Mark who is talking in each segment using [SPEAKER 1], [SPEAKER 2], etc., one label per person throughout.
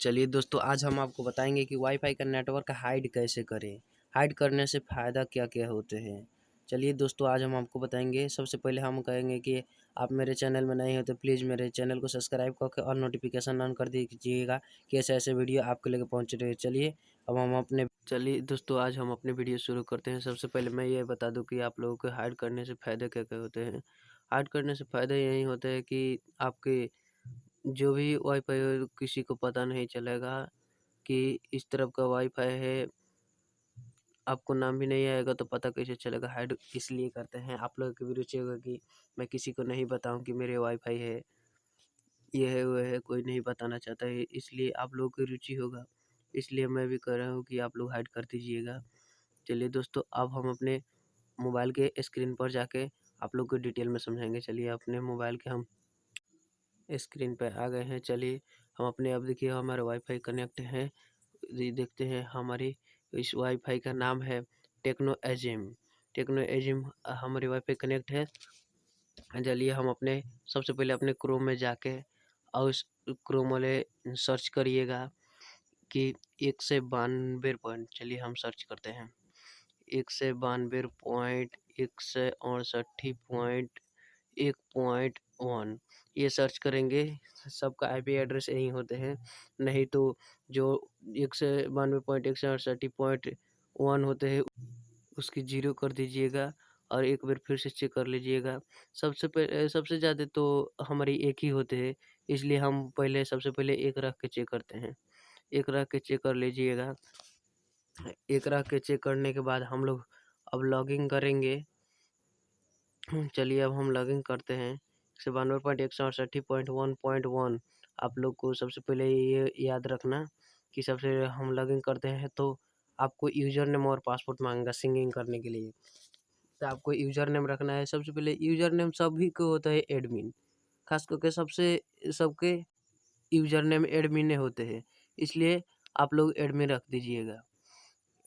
[SPEAKER 1] चलिए दोस्तों, आज हम आपको बताएंगे कि वाईफाई का नेटवर्क हाइड कैसे करें। हाइड करने से फ़ायदा क्या क्या होते हैं। चलिए दोस्तों, आज हम आपको बताएंगे। सबसे पहले हम कहेंगे कि आप मेरे चैनल में नए हो तो प्लीज़ मेरे चैनल को सब्सक्राइब करके और नोटिफिकेशन ऑन कर दीजिएगा कि ऐसे ऐसे वीडियो आपके लेके पहुँच रहे। चलिए दोस्तों, आज हम अपने वीडियो शुरू करते हैं। सबसे पहले मैं ये बता दूं कि आप लोगों को हाइड करने से फ़ायदे क्या क्या होते हैं। हाइड करने से फ़ायदा यही होता है कि आपके जो भी वाईफाई है किसी को पता नहीं चलेगा कि इस तरफ का वाईफाई है। आपको नाम भी नहीं आएगा तो पता कैसे चलेगा। हाइड इसलिए करते हैं, आप लोगों की भी रुचि होगा कि मैं किसी को नहीं बताऊं कि मेरे वाईफाई है, ये है वो है, कोई नहीं बताना चाहता है, इसलिए आप लोगों की रुचि होगा। इसलिए मैं भी कह रहा हूँ कि आप लोग हाइड कर दीजिएगा। चलिए दोस्तों, अब हम अपने मोबाइल के स्क्रीन पर जाके आप लोग को डिटेल में समझाएंगे। चलिए, अपने मोबाइल के हम स्क्रीन पे आ गए हैं। चलिए हम अपने, अब देखिए हमारा वाईफाई कनेक्ट है। ये देखते हैं हमारी इस वाईफाई का नाम है टेक्नो एजिम। टेक्नो एजिम हमारे वाईफाई कनेक्ट है। चलिए हम अपने, सबसे पहले अपने क्रोम में जाके और उस क्रोम वाले सर्च करिएगा कि 192 पॉइंट। चलिए हम सर्च करते हैं 192 पॉइंट 168.1.1। ये सर्च करेंगे, सबका आईपी एड्रेस यही होते हैं। नहीं तो जो 192.168.1 होते हैं उसकी जीरो कर दीजिएगा और एक बार फिर से चेक कर लीजिएगा। सबसे ज़्यादा तो हमारी एक ही होते हैं, इसलिए हम पहले सबसे पहले एक रख के चेक करते हैं। एक रख के चेक कर लीजिएगा। एक रख के चेक करने के बाद हम लोग अब लॉगिन करेंगे। चलिए अब हम लॉगिन करते हैं 192.168.1.1। आप लोग को सबसे पहले ये याद रखना कि सबसे हम लॉगिन करते हैं तो आपको यूज़र नेम और पासवर्ड मांगेगा सिंगिंग करने के लिए। तो आपको यूज़र नेम रखना है। सबसे पहले यूज़र नेम सभी को होता है एडमिन, खास करके सबके यूज़र नेम एडमिन होते हैं, इसलिए आप लोग एडमिन रख दीजिएगा।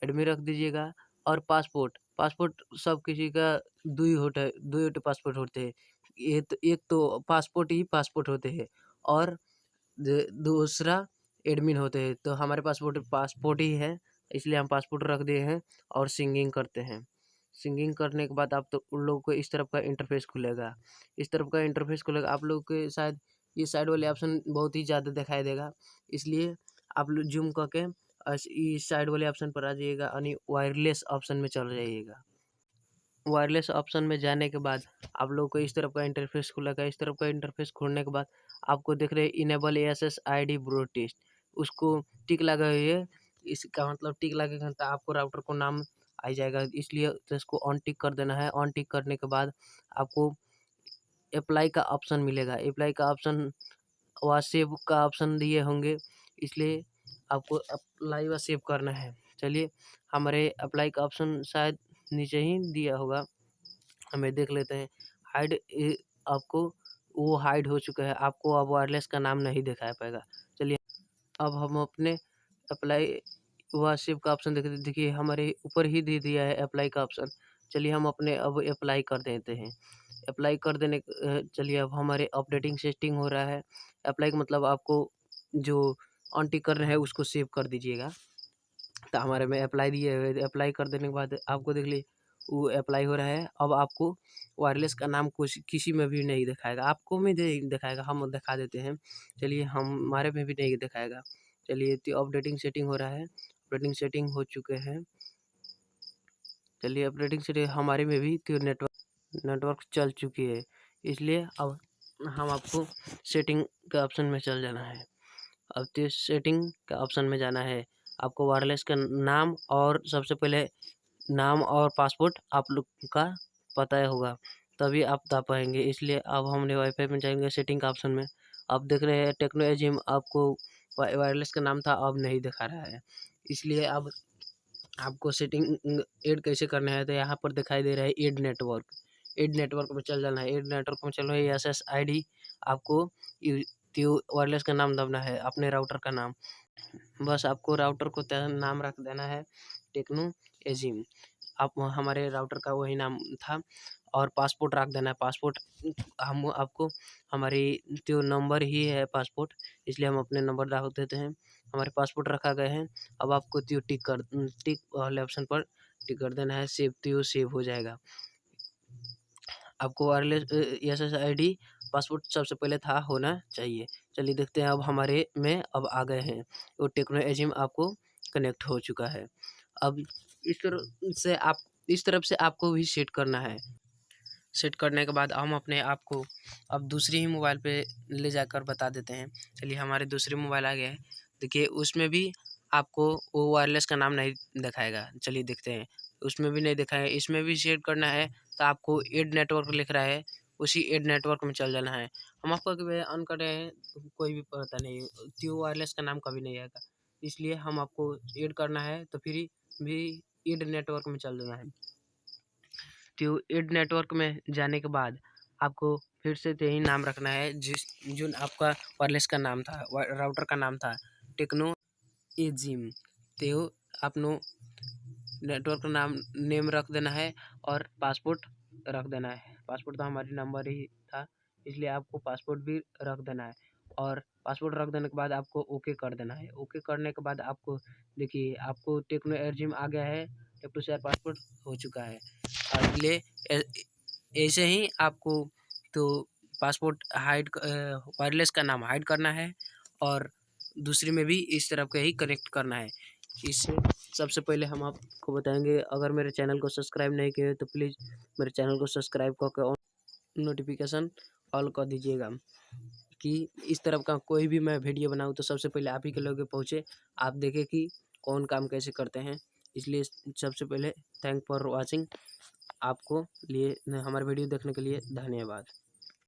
[SPEAKER 1] एडमिन रख दीजिएगा। और पासपोर्ट पासपोर्ट सब किसी का दुई होते पासपोर्ट होते हैं। एक तो पासपोर्ट ही पासपोर्ट होते हैं और दूसरा एडमिन होते हैं। तो हमारे पासपोर्ट ही है, इसलिए हम पासपोर्ट रख दिए हैं और सिंगिंग करते हैं। सिंगिंग करने के बाद आप तो उन लोगों को इस तरफ का इंटरफेस खुलेगा। इस तरफ का इंटरफेस खुलेगा, आप लोग के शायद ये साइड वाले ऑप्शन बहुत ही ज़्यादा दिखाई देगा, इसलिए आप लोग जूम करके इस साइड वाले ऑप्शन पर आ जाइएगा यानी वायरलेस ऑप्शन में चल जाइएगा। वायरलेस ऑप्शन में जाने के बाद आप लोग को इस तरफ का इंटरफेस खुलेगा। इस तरफ का इंटरफेस खुलने के बाद आपको दिख रहे इनेबल ASSID ब्रॉडकास्ट, उसको टिक लगाइए। इसका मतलब टिक लगेगा तो आपको राउटर को नाम आ जाएगा, इसलिए तो इसको ऑन टिक कर देना है। ऑन टिक करने के बाद आपको अप्लाई का ऑप्शन मिलेगा। अप्लाई का ऑप्शन व सेव का ऑप्शन दिए होंगे, इसलिए आपको अप्लाई व सेव करना है। चलिए हमारे अप्लाई का ऑप्शन शायद नीचे ही दिया होगा, हमें देख लेते हैं। हाइड आपको वो हाइड हो चुका है, आपको अब वायरलेस का नाम नहीं दिखाई पाएगा। चलिए अब हम अपने अप्लाई व सेव का ऑप्शन देखिए हमारे ऊपर ही दे दिया है अप्लाई का ऑप्शन। चलिए हम अपने अब अप्लाई कर देते हैं। अप्लाई कर देने चलिए अब हमारे अपडेटिंग सेटिंग हो रहा है। अप्लाई का मतलब आपको जो ऑन टिक कर रहे हैं उसको सेव कर दीजिएगा। तो हमारे में अप्लाई दिए हुए, अप्लाई कर देने के बाद आपको देख लीजिए वो अप्लाई हो रहा है। अब आपको वायरलेस का नाम कुछ किसी में भी नहीं दिखाएगा, आपको में दिखाएगा, हम दिखा देते हैं। चलिए हमारे में भी नहीं दिखाएगा। चलिए तो अपडेटिंग सेटिंग हो रहा है, अपडेटिंग सेटिंग हो चुके हैं। चलिए अपडेटिंग सेटिंग हमारे में भी तो नेटवर्क चल चुकी है, इसलिए अब हम आपको सेटिंग के ऑप्शन में चल जाना है। अब तो सेटिंग का ऑप्शन में जाना है। आपको वायरलेस का नाम और सबसे पहले नाम और पासवर्ड आप लोग का पता होगा, तभी आप दा पाएंगे। इसलिए अब हमने वाईफाई में जाएंगे सेटिंग का ऑप्शन में। आप देख रहे हैं टेक्नो एजिम, आपको वायरलेस का नाम था, अब नहीं दिखा रहा है। इसलिए अब आपको सेटिंग ऐड कैसे करना है, तो यहाँ पर दिखाई दे रहा है ऐड नेटवर्क। ऐड नेटवर्क में चल जाना है। ऐड नेटवर्क में चलो SSID आपको वायरलेस का नाम दबना है, अपने राउटर का नाम। बस आपको राउटर को नाम रख देना है टेक्नो एजिम। आप हमारे राउटर का वही नाम था और पासपोर्ट रख देना है। पासपोर्ट हम आपको हमारी जो नंबर ही है पासपोर्ट, इसलिए हम अपने नंबर डाल देते हैं। हमारे पासपोर्ट रखा गए हैं। अब आपको त्यो टिक वाले ऑप्शन पर टिक कर देना है, सेव त्यो सेव हो जाएगा। आपको वायरलेस SSID पासपोर्ट सबसे पहले था होना चाहिए। चलिए देखते हैं अब हमारे में अब आ गए हैं। तो टेक्नो एजिम आपको कनेक्ट हो चुका है। अब इस तरफ से आपको भी सेट करना है। सेट करने के बाद हम अपने आप को अब दूसरी ही मोबाइल पे ले जाकर बता देते हैं। चलिए हमारे दूसरे मोबाइल आ गए हैं। देखिए उसमें भी आपको वो वायरलेस का नाम नहीं दिखाएगा। चलिए देखते हैं, उसमें भी नहीं दिखाएगा। इसमें भी सेट करना है तो आपको ऐड नेटवर्क लिख रहा है, उसी ऐड नेटवर्क में चल जाना है। हम आपको ऑन कर रहे हैं तो कोई भी पता नहीं, जियो वायरलेस का नाम कभी नहीं आएगा, इसलिए हम आपको ऐड करना है तो फिर भी ऐड नेटवर्क में चल जाना है। तो ऐड नेटवर्क में जाने के बाद आपको फिर से यही नाम रखना है जो आपका वायरलेस का नाम था, राउटर का नाम था टेक्नो एजिम। तो आपनो नेटवर्क नाम नेम रख देना है और पासपोर्ट रख देना है। पासपोर्ट तो हमारी नंबर ही था, इसलिए आपको पासपोर्ट भी रख देना है। और पासपोर्ट रख देने के बाद आपको ओके कर देना है। ओके करने के बाद आपको देखिए आपको टेक्नो एजिम आ गया है, टेक्नो शेयर पासपोर्ट हो चुका है। अगले ऐसे ही आपको तो पासपोर्ट हाइड वायरलेस का नाम हाइड करना है और दूसरी में भी इस तरफ के ही कनेक्ट करना है। इससे सबसे पहले हम आपको बताएंगे, अगर मेरे चैनल को सब्सक्राइब नहीं किए तो प्लीज़ मेरे चैनल को सब्सक्राइब करके नोटिफिकेशन ऑल कर दीजिएगा कि इस तरफ का कोई भी मैं वीडियो बनाऊँ तो सबसे पहले आप ही के लोग पहुँचे, आप देखें कि कौन काम कैसे करते हैं। इसलिए सबसे पहले थैंक फॉर वॉचिंग। आपको लिए हमारे वीडियो देखने के लिए धन्यवाद।